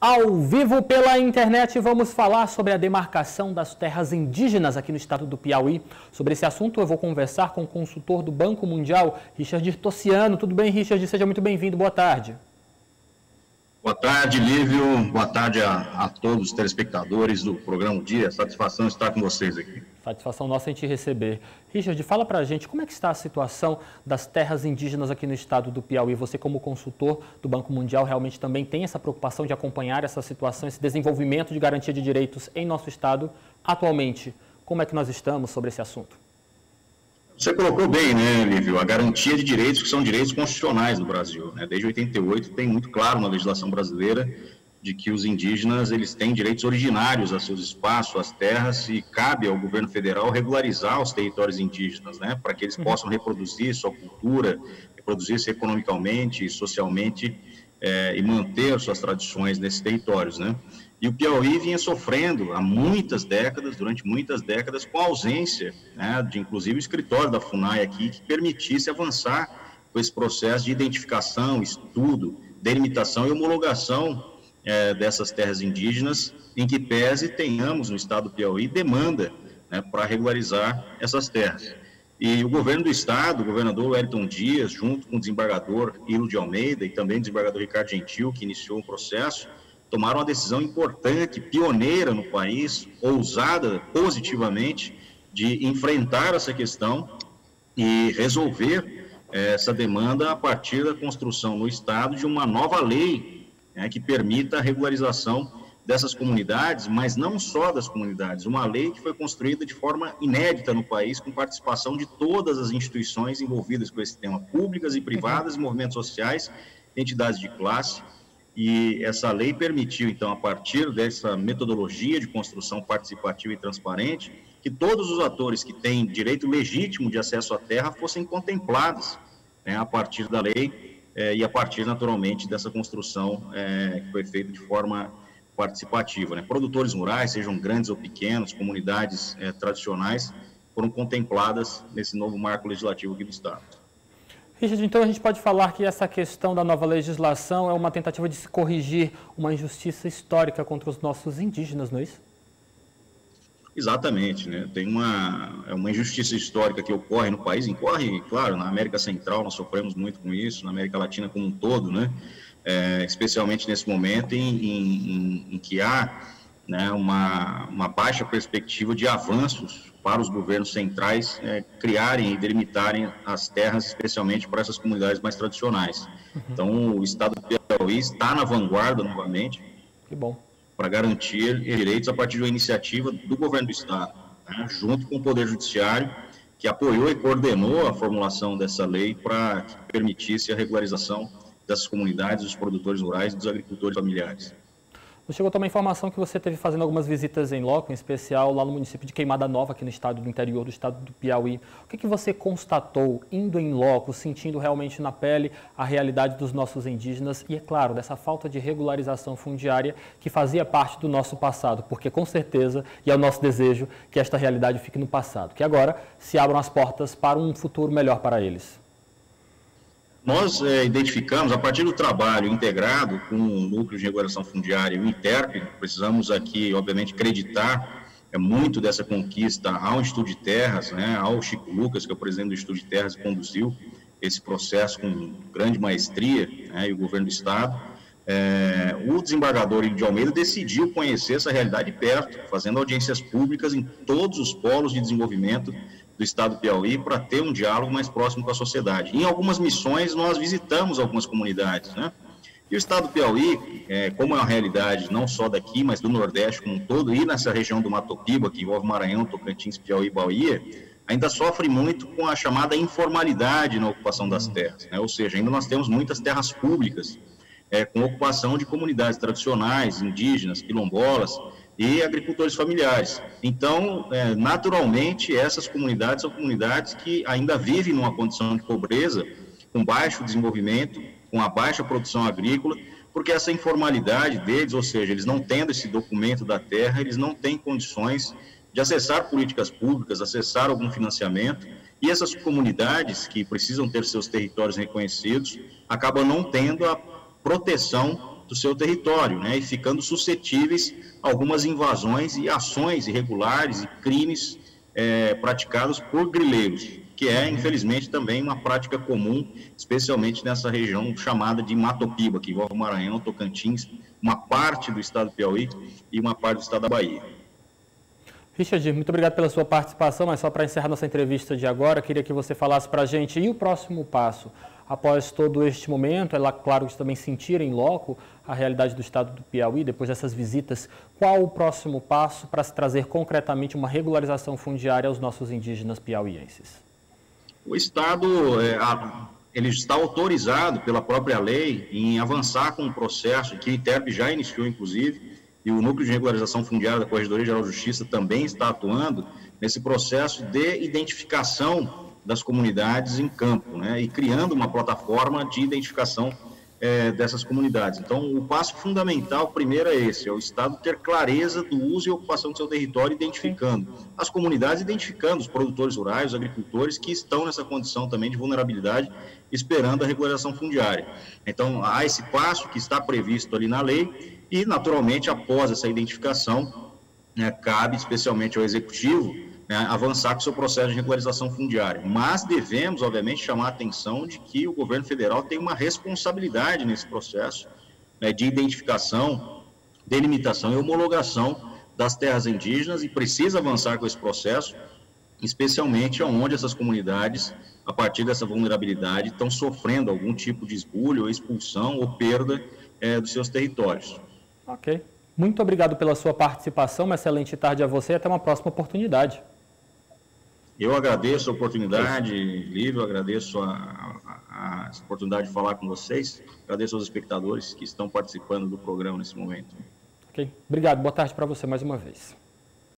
Ao vivo pela internet, vamos falar sobre a demarcação das terras indígenas aqui no estado do Piauí. Sobre esse assunto, eu vou conversar com o consultor do Banco Mundial, Richard Tossiano. Tudo bem, Richard? Seja muito bem-vindo. Boa tarde. Boa tarde, Lívio. Boa tarde a todos os telespectadores do programa Dia. Satisfação estar com vocês aqui. Satisfação nossa em te receber. Richard, fala pra gente como é que está a situação das terras indígenas aqui no estado do Piauí. Você, como consultor do Banco Mundial, realmente também tem essa preocupação de acompanhar essa situação, esse desenvolvimento de garantia de direitos em nosso estado. Atualmente, como é que nós estamos sobre esse assunto? Você colocou bem, né, Lívio? A garantia de direitos que são direitos constitucionais no Brasil, né? Desde 88 tem muito claro na legislação brasileira de que os indígenas eles têm direitos originários a seus espaços, às terras, e cabe ao governo federal regularizar os territórios indígenas, né, para que eles possam reproduzir sua cultura, reproduzir-se economicamente e socialmente e manter suas tradições nesses territórios, né? E o Piauí vinha sofrendo há muitas décadas, durante muitas décadas, com a ausência, né, de inclusive o escritório da FUNAI aqui, que permitisse avançar com esse processo de identificação, estudo, delimitação e homologação dessas terras indígenas, em que pese tenhamos no estado do Piauí demanda, né, para regularizar essas terras. E o governo do estado, o governador Wellington Dias, junto com o desembargador Hilo de Almeida e também o desembargador Ricardo Gentil, que iniciou um processo, tomaram uma decisão importante, pioneira no país, ousada positivamente, de enfrentar essa questão e resolver essa demanda a partir da construção no estado de uma nova lei, né, que permita a regularização dessas comunidades, mas não só das comunidades, uma lei que foi construída de forma inédita no país, com participação de todas as instituições envolvidas com esse tema, públicas e privadas, movimentos sociais, entidades de classe. E essa lei permitiu, então, a partir dessa metodologia de construção participativa e transparente, que todos os atores que têm direito legítimo de acesso à terra fossem contemplados, né, a partir da lei e a partir, naturalmente, dessa construção que foi feita de forma participativa, né? Produtores rurais, sejam grandes ou pequenos, comunidades tradicionais, foram contempladas nesse novo marco legislativo aqui do estado. Richard, então a gente pode falar que essa questão da nova legislação é uma tentativa de se corrigir uma injustiça histórica contra os nossos indígenas, não é isso? Exatamente, né? Tem uma injustiça histórica que ocorre no país, ocorre, claro, na América Central, nós sofremos muito com isso, na América Latina como um todo, né? Especialmente nesse momento em que há, né, uma baixa perspectiva de avanços para os governos centrais criarem e delimitarem as terras, especialmente para essas comunidades mais tradicionais. Então, o estado do Piauí está na vanguarda novamente. Que bom. Para garantir direitos a partir de uma iniciativa do governo do estado, né, junto com o Poder Judiciário, que apoiou e coordenou a formulação dessa lei para que permitisse a regularização dessas comunidades, dos produtores rurais e dos agricultores familiares. Nos chegou também a informação que você esteve fazendo algumas visitas em loco, em especial lá no município de Queimada Nova, aqui no estado do interior do estado do Piauí. O que você constatou indo em loco, sentindo realmente na pele a realidade dos nossos indígenas e, é claro, dessa falta de regularização fundiária que fazia parte do nosso passado? Porque, com certeza, e é o nosso desejo que esta realidade fique no passado, que agora se abram as portas para um futuro melhor para eles. Nós identificamos, a partir do trabalho integrado com o Núcleo de Regulação Fundiária e o INTERP, precisamos aqui, obviamente, acreditar muito dessa conquista ao Instituto de Terras, né, ao Chico Lucas, que é o presidente do Instituto de Terras, que conduziu esse processo com grande maestria, né, e o governo do Estado. O desembargador Hilo de Almeida decidiu conhecer essa realidade de perto, fazendo audiências públicas em todos os polos de desenvolvimento do estado do Piauí para ter um diálogo mais próximo com a sociedade. Em algumas missões nós visitamos algumas comunidades, né? E o estado do Piauí, como é uma realidade não só daqui, mas do Nordeste como um todo, e nessa região do Mato Piba, que envolve Maranhão, Tocantins, Piauí e Bahia, ainda sofre muito com a chamada informalidade na ocupação das terras, né? Ou seja, ainda nós temos muitas terras públicas com ocupação de comunidades tradicionais, indígenas, quilombolas e agricultores familiares. Então, naturalmente, essas comunidades são comunidades que ainda vivem numa condição de pobreza, com baixo desenvolvimento, com a baixa produção agrícola, porque essa informalidade deles, ou seja, eles não tendo esse documento da terra, eles não têm condições de acessar políticas públicas, acessar algum financiamento, e essas comunidades que precisam ter seus territórios reconhecidos, acabam não tendo a proteção do seu território, né, e ficando suscetíveis a algumas invasões e ações irregulares e crimes praticados por grileiros, que é, infelizmente, também uma prática comum, especialmente nessa região chamada de Matopiba, que envolve o Maranhão, Tocantins, uma parte do estado do Piauí e uma parte do estado da Bahia. Richard, muito obrigado pela sua participação, mas só para encerrar nossa entrevista de agora, queria que você falasse para a gente, e o próximo passo? Após todo este momento, é lá, claro, que também sentir em loco a realidade do estado do Piauí, depois dessas visitas, qual o próximo passo para se trazer concretamente uma regularização fundiária aos nossos indígenas piauienses? O Estado ele está autorizado pela própria lei em avançar com o processo, que o INTERP já iniciou, inclusive, e o Núcleo de Regularização Fundiária da Corregedoria Geral de Justiça também está atuando nesse processo de identificação das comunidades em campo, né, e criando uma plataforma de identificação dessas comunidades. Então, o passo fundamental, primeiro, é esse, é o Estado ter clareza do uso e ocupação do seu território, identificando as comunidades, identificando os produtores rurais, os agricultores que estão nessa condição também de vulnerabilidade, esperando a regularização fundiária. Então, há esse passo que está previsto ali na lei e, naturalmente, após essa identificação, né, cabe especialmente ao Executivo, né, avançar com o seu processo de regularização fundiária. Mas devemos, obviamente, chamar a atenção de que o governo federal tem uma responsabilidade nesse processo, né, de identificação, delimitação e homologação das terras indígenas e precisa avançar com esse processo, especialmente onde essas comunidades, a partir dessa vulnerabilidade, estão sofrendo algum tipo de esbulho, ou expulsão ou perda dos seus territórios. Ok. Muito obrigado pela sua participação, uma excelente tarde a você e até uma próxima oportunidade. Eu agradeço a oportunidade, Lívio, agradeço a oportunidade de falar com vocês, agradeço aos espectadores que estão participando do programa nesse momento. Ok, obrigado, boa tarde para você mais uma vez.